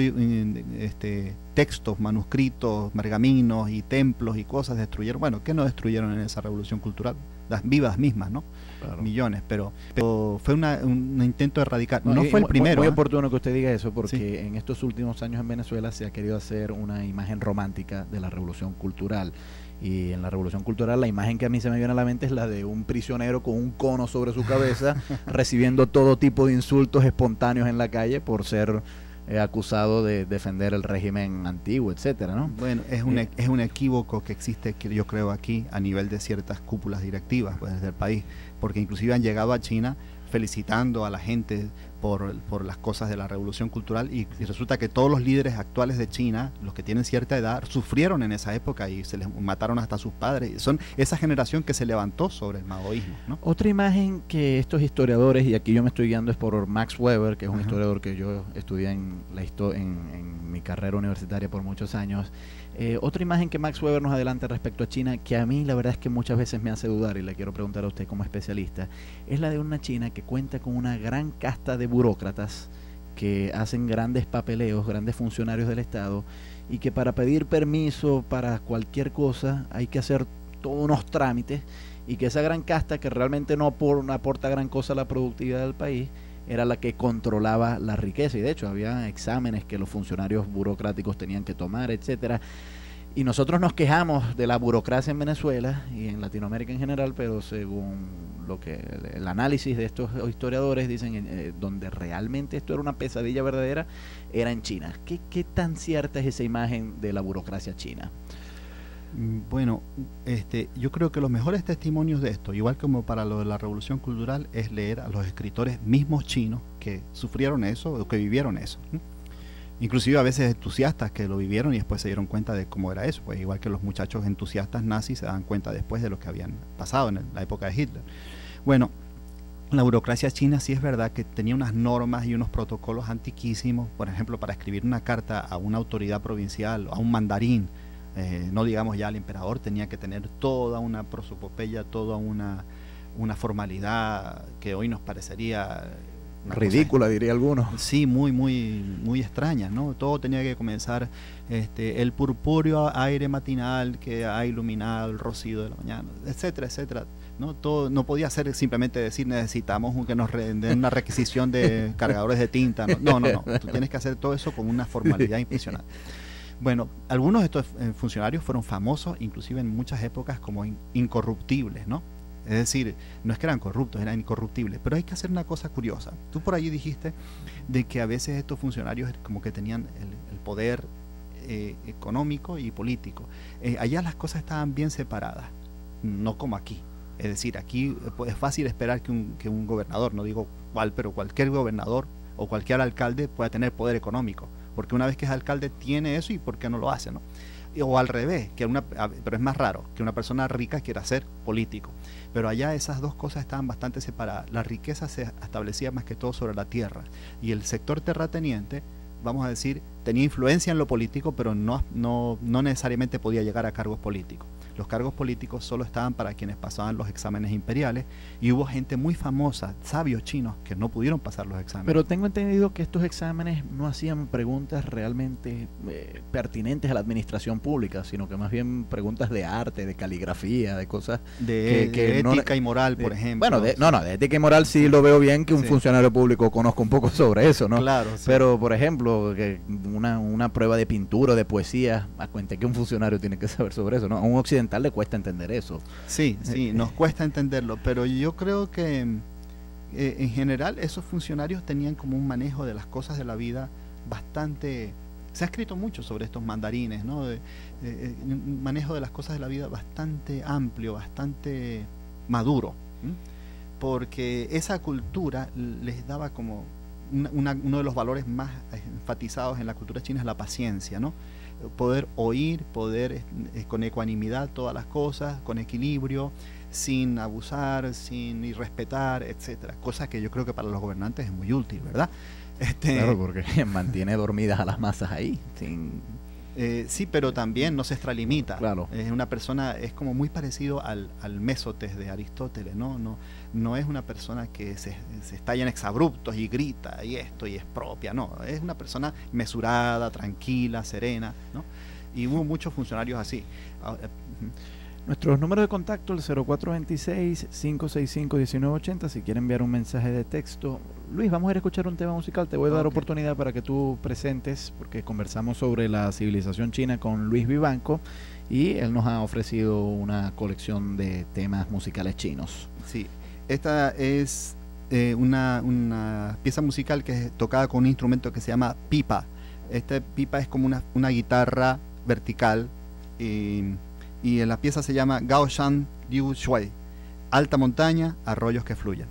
textos, manuscritos, pergaminos y templos y cosas destruyeron. Bueno, ¿qué no destruyeron en esa revolución cultural? Las vivas mismas, ¿no? Claro. Millones, pero fue un intento de erradicar. No fue el primero. Muy oportuno que usted diga eso, porque en estos últimos años en Venezuela se ha querido hacer una imagen romántica de la revolución cultural. Y en la revolución cultural la imagen que a mí se me viene a la mente es la de un prisionero con un cono sobre su cabeza recibiendo todo tipo de insultos espontáneos en la calle por ser acusado de defender el régimen antiguo, etcétera, ¿no? Bueno, es un equívoco que existe, que yo creo, aquí a nivel de ciertas cúpulas directivas, pues, desde el país, porque inclusive han llegado a China felicitando a la gente por las cosas de la revolución cultural, y resulta que todos los líderes actuales de China, los que tienen cierta edad, sufrieron en esa época y se les mataron hasta sus padres. Son esa generación que se levantó sobre el maoísmo, ¿no? Otra imagen que estos historiadores, y aquí yo me estoy guiando es por Max Weber, que es un historiador que yo estudié en mi carrera universitaria por muchos años. Otra imagen que Max Weber nos adelanta respecto a China, que a mí la verdad es que muchas veces me hace dudar, y le quiero preguntar a usted como especialista, es la de una China que cuenta con una gran casta de burócratas que hacen grandes papeleos, grandes funcionarios del Estado, y que para pedir permiso para cualquier cosa hay que hacer todos unos trámites, y que esa gran casta, que realmente no aporta gran cosa a la productividad del país, era la que controlaba la riqueza, y de hecho había exámenes que los funcionarios burocráticos tenían que tomar, etcétera. Y nosotros nos quejamos de la burocracia en Venezuela y en Latinoamérica en general, pero según lo que el análisis de estos historiadores dicen, donde realmente esto era una pesadilla verdadera, era en China. ¿Qué tan cierta es esa imagen de la burocracia china? Bueno, yo creo que los mejores testimonios de esto, igual como para lo de la revolución cultural, es leer a los escritores mismos chinos que sufrieron eso o que vivieron eso. Inclusive a veces entusiastas que lo vivieron y después se dieron cuenta de cómo era eso, pues igual que los muchachos entusiastas nazis se dan cuenta después de lo que habían pasado en la época de Hitler. Bueno, la burocracia china sí es verdad que tenía unas normas y unos protocolos antiquísimos, por ejemplo, para escribir una carta a una autoridad provincial, a un mandarín, no digamos ya al emperador, tenía que tener toda una prosopopeya, toda una formalidad que hoy nos parecería ridícula, diría alguno. Sí, muy extraña, ¿no? Todo tenía que comenzar, el purpúreo aire matinal que ha iluminado el rocío de la mañana, etcétera, etcétera. ¿No? Todo no podía ser simplemente decir necesitamos que nos den una requisición de cargadores de tinta. No. Tú tienes que hacer todo eso con una formalidad impresionante. Bueno, algunos de estos funcionarios fueron famosos, inclusive en muchas épocas, como incorruptibles, ¿no? Es decir, no es que eran corruptos, eran incorruptibles. Pero hay que hacer una cosa curiosa. Tú por allí dijiste de que a veces estos funcionarios como que tenían el poder económico y político. Allá las cosas estaban bien separadas, no como aquí. Es decir, aquí es fácil esperar que un gobernador, no digo cuál, pero cualquier gobernador o cualquier alcalde pueda tener poder económico, porque una vez que es alcalde tiene eso y ¿por qué no lo hace, no? O al revés, pero es más raro que una persona rica quiera ser político. Pero allá esas dos cosas estaban bastante separadas. La riqueza se establecía más que todo sobre la tierra y el sector terrateniente, vamos a decir, tenía influencia en lo político, pero no necesariamente podía llegar a cargos políticos. Los cargos políticos solo estaban para quienes pasaban los exámenes imperiales y hubo gente muy famosa, sabios chinos, que no pudieron pasar los exámenes. Pero tengo entendido que estos exámenes no hacían preguntas realmente pertinentes a la administración pública, sino que más bien preguntas de arte, de caligrafía, de cosas de ética y moral, por ejemplo. Bueno, de ética y moral sí lo veo bien que un funcionario público conozca un poco sobre eso, ¿no? Claro, sí. Pero, por ejemplo, que una prueba de pintura o de poesía, a cuenta que un funcionario tiene que saber sobre eso, ¿no? A un occidental le cuesta entender eso. Sí, nos cuesta entenderlo, pero yo creo que en general esos funcionarios tenían como un manejo de las cosas de la vida bastante... Se ha escrito mucho sobre estos mandarines, ¿no? Un manejo de las cosas de la vida bastante amplio, bastante maduro, porque esa cultura les daba como uno de los valores más enfatizados en la cultura china es la paciencia, ¿no? Poder oír, poder con ecuanimidad todas las cosas, con equilibrio, sin abusar, sin irrespetar, etcétera. Cosa que yo creo que para los gobernantes es muy útil, ¿verdad? Claro, porque mantiene dormidas a las masas ahí. Sí, pero también no se extralimita. Claro. Es una persona, es como muy parecido al Mésotes de Aristóteles, ¿no? No es una persona que se estalla en exabruptos y grita y esto y es propia, no. Es una persona mesurada, tranquila, serena, ¿no? Y hubo muchos funcionarios así. Nuestros números de contacto, el 0426-565-1980, si quieren enviar un mensaje de texto. Luis, vamos a ir a escuchar un tema musical, te voy a dar oportunidad para que tú presentes, porque conversamos sobre la civilización china con Luis Vivanco, y él nos ha ofrecido una colección de temas musicales chinos. Sí, esta es una pieza musical que es tocada con un instrumento que se llama pipa. Esta pipa es como una guitarra vertical, y en la pieza se llama Gaoshan Liu Shui, alta montaña, arroyos que fluyen.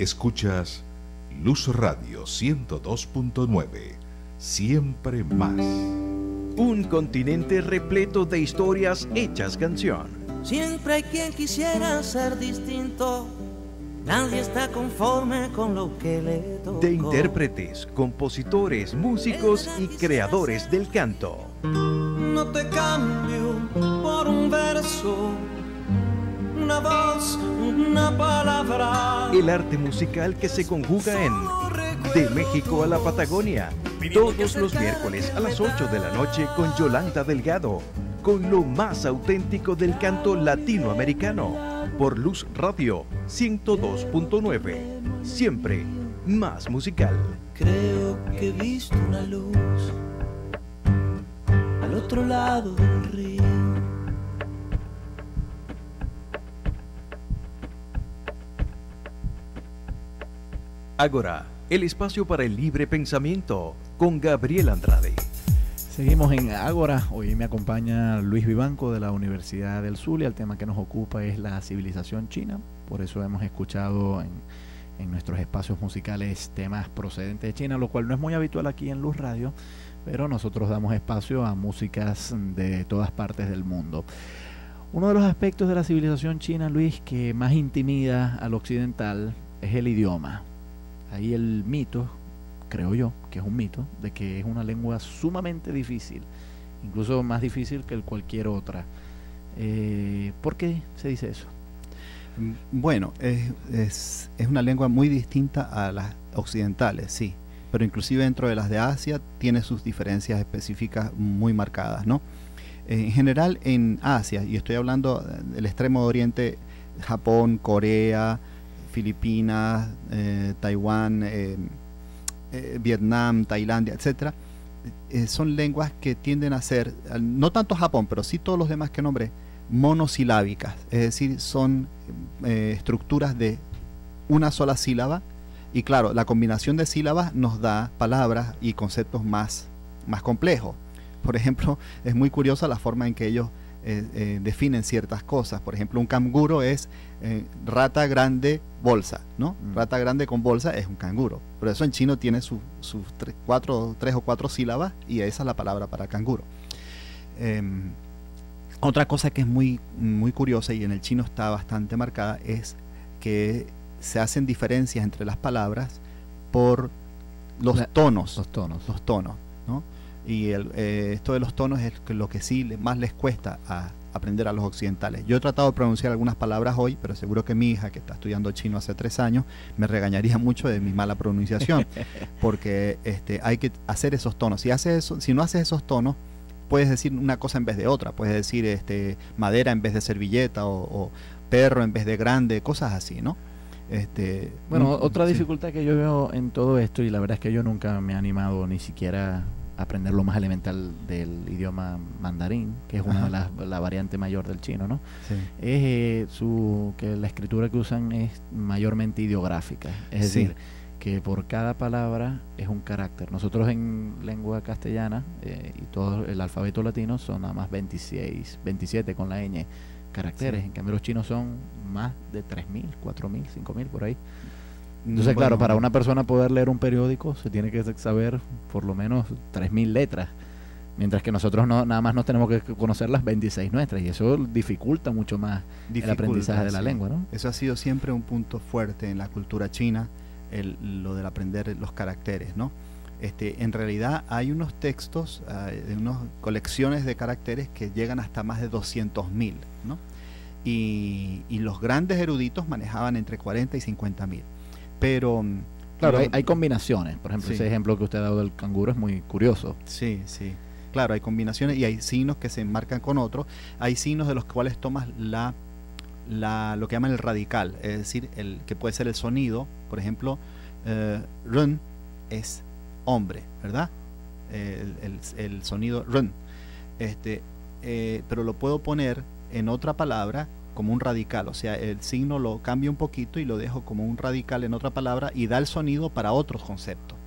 Escuchas Luz Radio 102.9. Siempre más. Un continente repleto de historias hechas canción. Siempre hay quien quisiera ser distinto. Nadie está conforme con lo que le tocó. De intérpretes, compositores, músicos y creadores del canto. No te cambio por un verso, una voz, una palabra. El arte musical que se conjuga en De México a la Patagonia. Todos los miércoles a las 8 de la noche con Yolanda Delgado. Con lo más auténtico del canto latinoamericano. Por Luz Radio 102.9. Siempre más musical. Creo que he visto una luz al otro lado del río. Ágora, el espacio para el libre pensamiento, con Gabriel Andrade. Seguimos en Ágora. Hoy me acompaña Luis Vivanco de la Universidad del Zulia. El tema que nos ocupa es la civilización china. Por eso hemos escuchado en nuestros espacios musicales temas procedentes de China, lo cual no es muy habitual aquí en Luz Radio, pero nosotros damos espacio a músicas de todas partes del mundo. Uno de los aspectos de la civilización china, Luis, que más intimida al occidental es el idioma. Ahí el mito, creo yo, que es un mito, de que es una lengua sumamente difícil, incluso más difícil que cualquier otra. ¿Por qué se dice eso? Bueno, es una lengua muy distinta a las occidentales, sí, pero inclusive dentro de las de Asia tiene sus diferencias específicas muy marcadas, ¿no? En general en Asia, y estoy hablando del extremo oriente, Japón, Corea, Filipinas, Taiwán, Vietnam, Tailandia, etcétera, son lenguas que tienden a ser, no tanto Japón, pero sí todos los demás que nombré, monosilábicas, es decir, son estructuras de una sola sílaba, y claro, la combinación de sílabas nos da palabras y conceptos más complejos. Por ejemplo, es muy curiosa la forma en que ellos definen ciertas cosas. Por ejemplo, un canguro es rata grande bolsa, ¿no? Rata grande con bolsa es un canguro, pero eso en chino tiene sus tres o cuatro sílabas, y esa es la palabra para canguro. Otra cosa que es muy curiosa y en el chino está bastante marcada es que se hacen diferencias entre las palabras por los tonos, ¿no? Y esto de los tonos es lo que sí más les cuesta aprender a los occidentales. Yo he tratado de pronunciar algunas palabras hoy, pero seguro que mi hija, que está estudiando chino hace 3 años, me regañaría mucho de mi mala pronunciación, porque hay que hacer esos tonos. Si no haces esos tonos, puedes decir una cosa en vez de otra. Puedes decir madera en vez de servilleta, o perro en vez de grande, cosas así, ¿no? Bueno, otra dificultad que yo veo en todo esto, y la verdad es que yo nunca me he animado ni siquiera a aprender lo más elemental del idioma mandarín, que es una de la variante mayor del chino, ¿no? Sí. Es que la escritura que usan es mayormente ideográfica, es decir, que por cada palabra es un carácter. Nosotros en lengua castellana y todo el alfabeto latino son nada más 27 con la ñ caracteres, en cambio los chinos son más de 3.000, 4.000, 5.000 por ahí. Entonces, claro, para una persona poder leer un periódico se tiene que saber por lo menos 3.000 letras, mientras que nosotros nada más nos tenemos que conocer las 26 nuestras, y eso dificulta mucho más el aprendizaje de la lengua, ¿no? Eso ha sido siempre un punto fuerte en la cultura china, lo del aprender los caracteres, ¿no? En realidad hay unos textos, unas colecciones de caracteres que llegan hasta más de 200.000, ¿no? Y los grandes eruditos manejaban entre 40 y 50.000. Pero claro, hay combinaciones. Por ejemplo, ese ejemplo que usted ha dado del canguro es muy curioso. Sí. Claro, hay combinaciones y hay signos que se enmarcan con otros. Hay signos de los cuales tomas lo que llaman el radical, es decir, el que puede ser el sonido. Por ejemplo, run es hombre, ¿verdad? El sonido run. Pero lo puedo poner en otra palabra como un radical, o sea, el signo lo cambio un poquito y lo dejo como un radical en otra palabra y da el sonido para otros conceptos.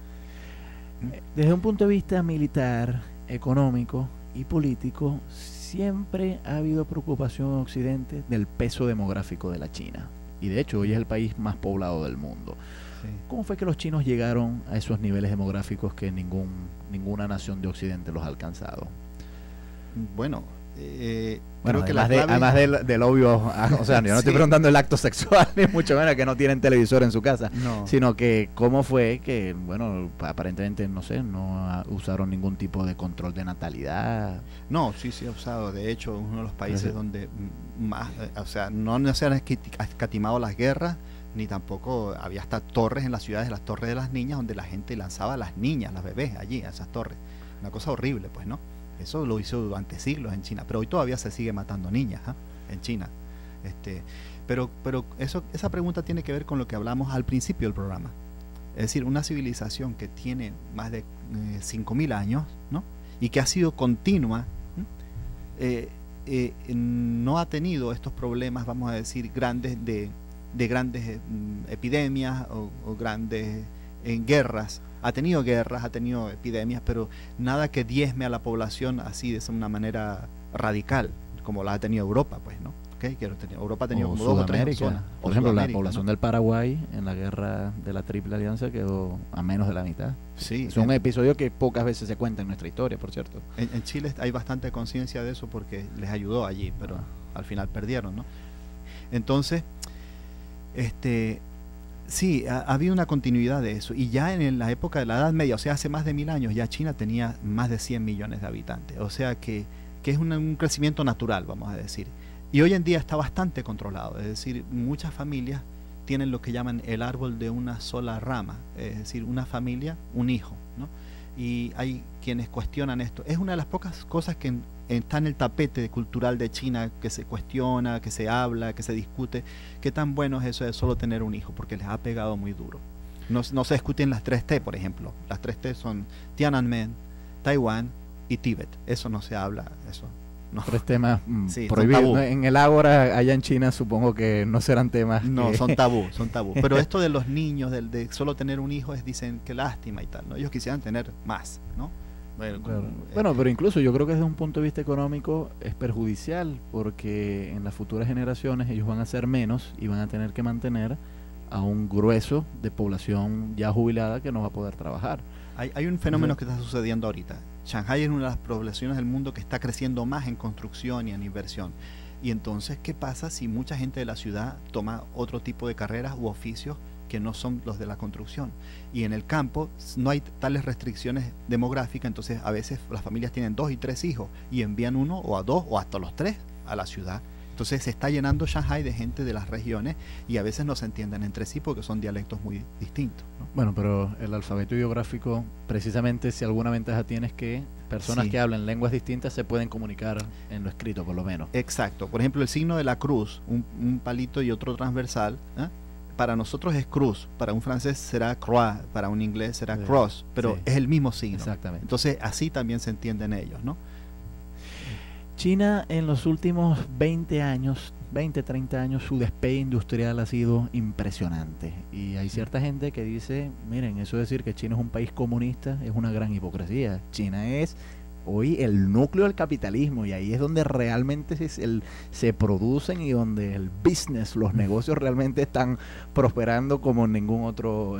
Desde un punto de vista militar, económico y político, siempre ha habido preocupación en Occidente del peso demográfico de la China. y de hecho hoy es el país más poblado del mundo. Sí. ¿Cómo fue que los chinos llegaron a esos niveles demográficos que ninguna nación de Occidente los ha alcanzado? Bueno, Bueno, creo que la además clave... del obvio, o sea, yo no Sí. estoy preguntando el acto sexual, ni mucho menos que no tienen televisor en su casa, No. sino que cómo fue que, bueno, aparentemente, no sé, no usaron ningún tipo de control de natalidad. No, sí ha usado. De hecho, uno de los países Entonces, donde más, o sea, no se han escatimado las guerras, ni tampoco había hasta torres en las ciudades, las torres de las niñas, donde la gente lanzaba a las niñas, las bebés allí, a esas torres. Una cosa horrible, pues, ¿no? Eso lo hizo durante siglos en China, pero hoy todavía se sigue matando niñas, ¿eh? En China. Pero esa pregunta tiene que ver con lo que hablamos al principio del programa. Es decir, una civilización que tiene más de 5.000 años, ¿no? Y que ha sido continua, no ha tenido estos problemas, vamos a decir, grandes de grandes epidemias o grandes guerras. Ha tenido guerras, ha tenido epidemias, pero nada que diezme a la población así de una manera radical, como la ha tenido Europa, pues, ¿no? ¿Okay? Europa ha tenido como 2 o 3 zonas. Por ejemplo, la población, ¿no?, del Paraguay en la guerra de la Triple Alianza quedó a menos de la mitad. Sí, es un episodio que pocas veces se cuenta en nuestra historia, por cierto. En Chile hay bastante conciencia de eso porque les ayudó allí, pero al final perdieron, ¿no? Entonces, sí, ha habido una continuidad de eso. Y ya en la época de la Edad Media, o sea, hace más de 1000 años, ya China tenía más de 100 millones de habitantes. O sea que es un crecimiento natural, vamos a decir. Y hoy en día está bastante controlado. Es decir, muchas familias tienen lo que llaman el árbol de una sola rama. Es decir, una familia, un hijo, ¿no? Y hay quienes cuestionan esto. Es una de las pocas cosas que está en el tapete cultural de China, que se cuestiona, que se habla, que se discute. ¿Qué tan bueno es eso de solo tener un hijo? Porque les ha pegado muy duro. No se discuten las 3T, por ejemplo. Las 3T son Tiananmen, Taiwán y Tíbet. Eso no se habla, eso. No. 3 temas sí, prohibidos. En el Ágora, allá en China, supongo que no serán temas. No, que... son tabú. Pero esto de los niños, de solo tener un hijo, dicen que lástima y tal, ¿no? Ellos quisieran tener más, ¿no? Bueno, pero incluso yo creo que desde un punto de vista económico es perjudicial, porque en las futuras generaciones ellos van a ser menos y van a tener que mantener a un grueso de población ya jubilada que no va a poder trabajar. Hay un fenómeno que está sucediendo ahorita. Shanghái es una de las poblaciones del mundo que está creciendo más en construcción y en inversión. Y entonces, ¿qué pasa si mucha gente de la ciudad toma otro tipo de carreras u oficios que no son los de la construcción? Y en el campo no hay tales restricciones demográficas, entonces a veces las familias tienen 2 y 3 hijos y envían 1 o a 2 o hasta los 3 a la ciudad. Entonces se está llenando Shanghái de gente de las regiones y a veces no se entienden entre sí porque son dialectos muy distintos, ¿no? Bueno, pero el alfabeto ideográfico, precisamente, si alguna ventaja tiene es que personas que hablan lenguas distintas se pueden comunicar en lo escrito, por lo menos. Exacto. Por ejemplo, el signo de la cruz, un palito y otro transversal, ¿eh? Para nosotros es cruz, para un francés será croix, para un inglés será cross, pero es el mismo signo. Exactamente. Entonces así también se entienden ellos, ¿no? China en los últimos 20, 30 años, su despegue industrial ha sido impresionante. Y hay cierta gente que dice, miren, eso de decir que China es un país comunista es una gran hipocresía. China es hoy el núcleo del capitalismo y ahí es donde realmente se producen y donde el business, los negocios realmente están prosperando como en ningún otro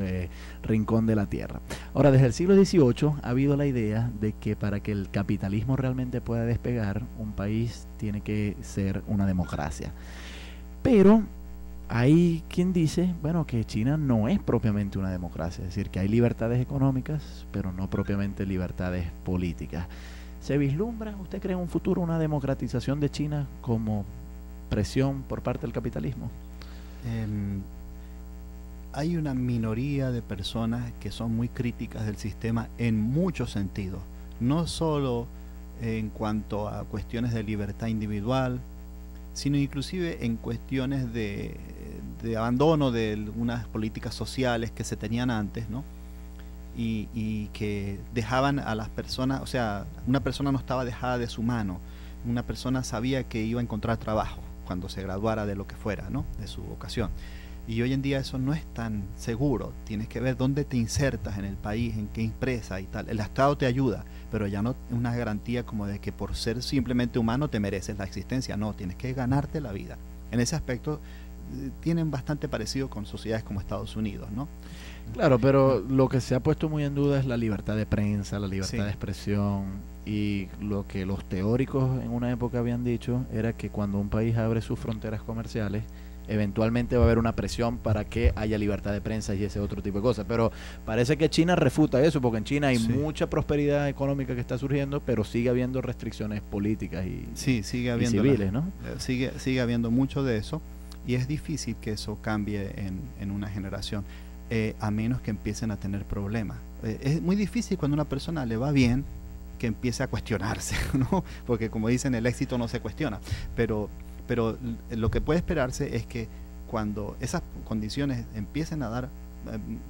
rincón de la tierra. Ahora, desde el siglo XVIII ha habido la idea de que para que el capitalismo realmente pueda despegar, un país tiene que ser una democracia. Pero hay quien dice, bueno, que China no es propiamente una democracia, es decir, que hay libertades económicas, pero no propiamente libertades políticas. ¿Se vislumbra, usted cree, en un futuro una democratización de China como presión por parte del capitalismo? Hay una minoría de personas que son muy críticas del sistema en muchos sentidos, no solo en cuanto a cuestiones de libertad individual, sino inclusive en cuestiones de abandono de unas políticas sociales que se tenían antes, ¿no? Y que dejaban a las personas, o sea, una persona no estaba dejada de su mano, una persona sabía que iba a encontrar trabajo cuando se graduara de lo que fuera, ¿no? De su vocación. Y hoy en día eso no es tan seguro, tienes que ver dónde te insertas en el país, en qué empresa y tal. El Estado te ayuda, pero ya no es una garantía como de que por ser simplemente humano te mereces la existencia, no, tienes que ganarte la vida. En ese aspecto tienen bastante parecido con sociedades como Estados Unidos, ¿no? Claro, pero lo que se ha puesto muy en duda es la libertad de prensa, la libertad Sí. de expresión, y lo que los teóricos en una época habían dicho era que cuando un país abre sus fronteras comerciales, eventualmente va a haber una presión para que haya libertad de prensa y ese otro tipo de cosas. Pero parece que China refuta eso, porque en China hay Sí. mucha prosperidad económica que está surgiendo, pero sigue habiendo restricciones políticas y, Sí, sigue y habiendo civiles, ¿no? sigue habiendo mucho de eso, y es difícil que eso cambie en una generación, a menos que empiecen a tener problemas. Es muy difícil cuando a una persona le va bien que empiece a cuestionarse, ¿no? Porque como dicen, el éxito no se cuestiona, pero lo que puede esperarse es que cuando esas condiciones empiecen a dar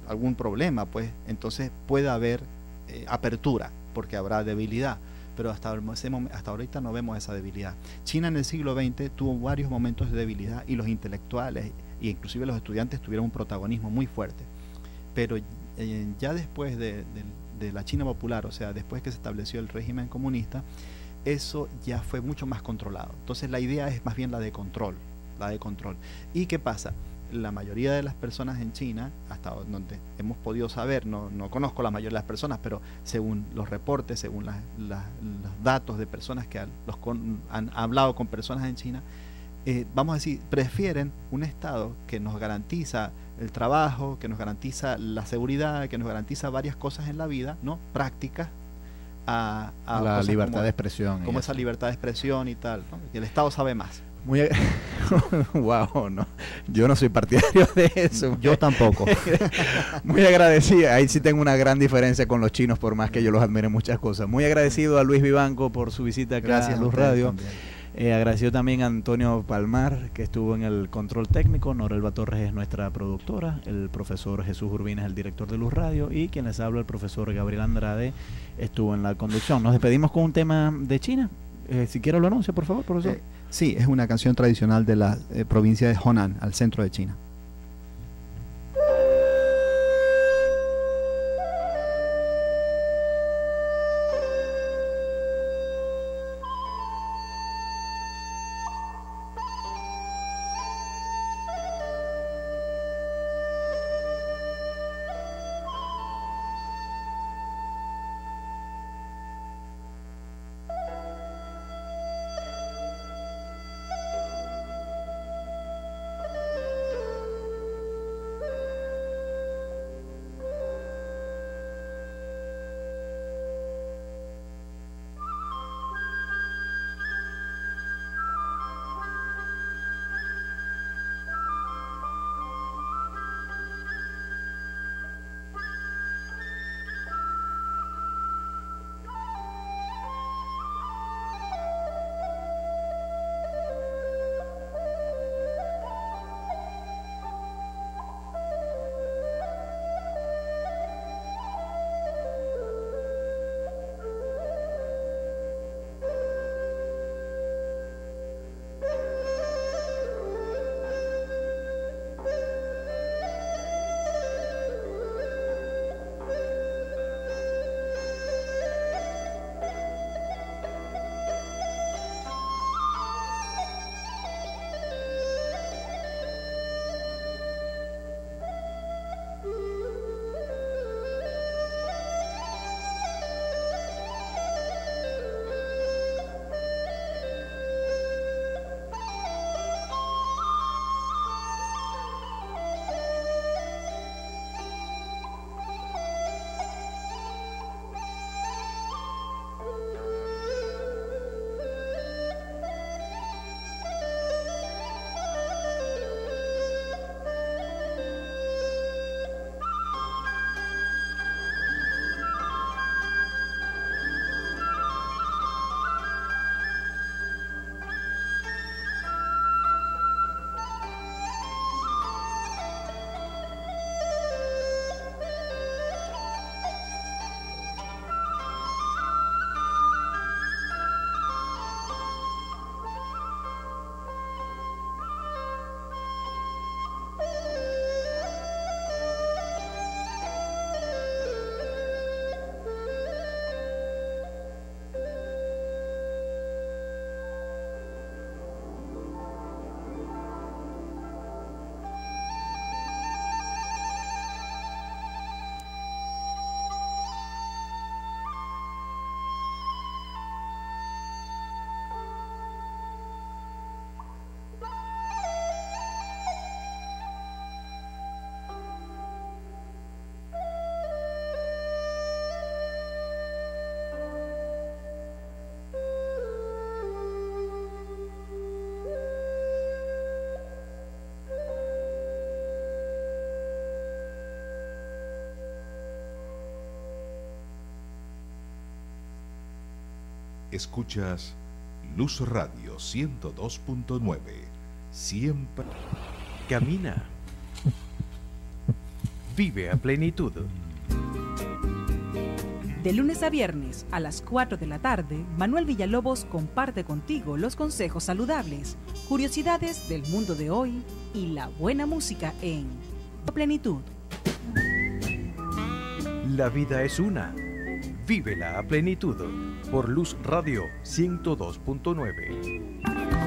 algún problema, pues entonces pueda haber apertura, porque habrá debilidad. Pero hasta ahorita no vemos esa debilidad. China en el siglo XX tuvo varios momentos de debilidad, y los intelectuales e inclusive los estudiantes tuvieron un protagonismo muy fuerte. Pero ya después de la China popular, o sea, después que se estableció el régimen comunista, eso ya fue mucho más controlado. Entonces la idea es más bien la de control. ¿Y qué pasa? La mayoría de las personas en China, hasta donde hemos podido saber, no conozco la mayoría de las personas, pero según los reportes, según los datos de personas que han hablado con personas en China, vamos a decir, prefieren un Estado que nos garantiza el trabajo, que nos garantiza la seguridad, que nos garantiza varias cosas en la vida, ¿no? Prácticas, a la cosas libertad de expresión. como esa libertad de expresión y tal, ¿no? Que el Estado sabe más. Muy wow, no. Yo no soy partidario de eso. Yo tampoco. Muy agradecido. Ahí sí tengo una gran diferencia con los chinos, por más que yo los admire en muchas cosas. Muy agradecido a Luis Vivanco por su visita acá Gracias a Luz ustedes Radio. también. Agradecido también a Antonio Palmar, que estuvo en el control técnico. Norelba Torres es nuestra productora. El profesor Jesús Urbina es el director de Luz Radio. Y quien les habla, el profesor Gabriel Andrade, estuvo en la conducción. Nos despedimos con un tema de China. Si quiere lo anuncia, por favor, profesor. Sí, es una canción tradicional de la provincia de Honan, al centro de China. Escuchas Luz Radio 102.9. Siempre Camina. Vive a plenitud. De lunes a viernes a las 4 de la tarde, Manuel Villalobos comparte contigo los consejos saludables, curiosidades del mundo de hoy y la buena música en Plenitud. La vida es una. Vívela a plenitud. Por Luz Radio 102.9.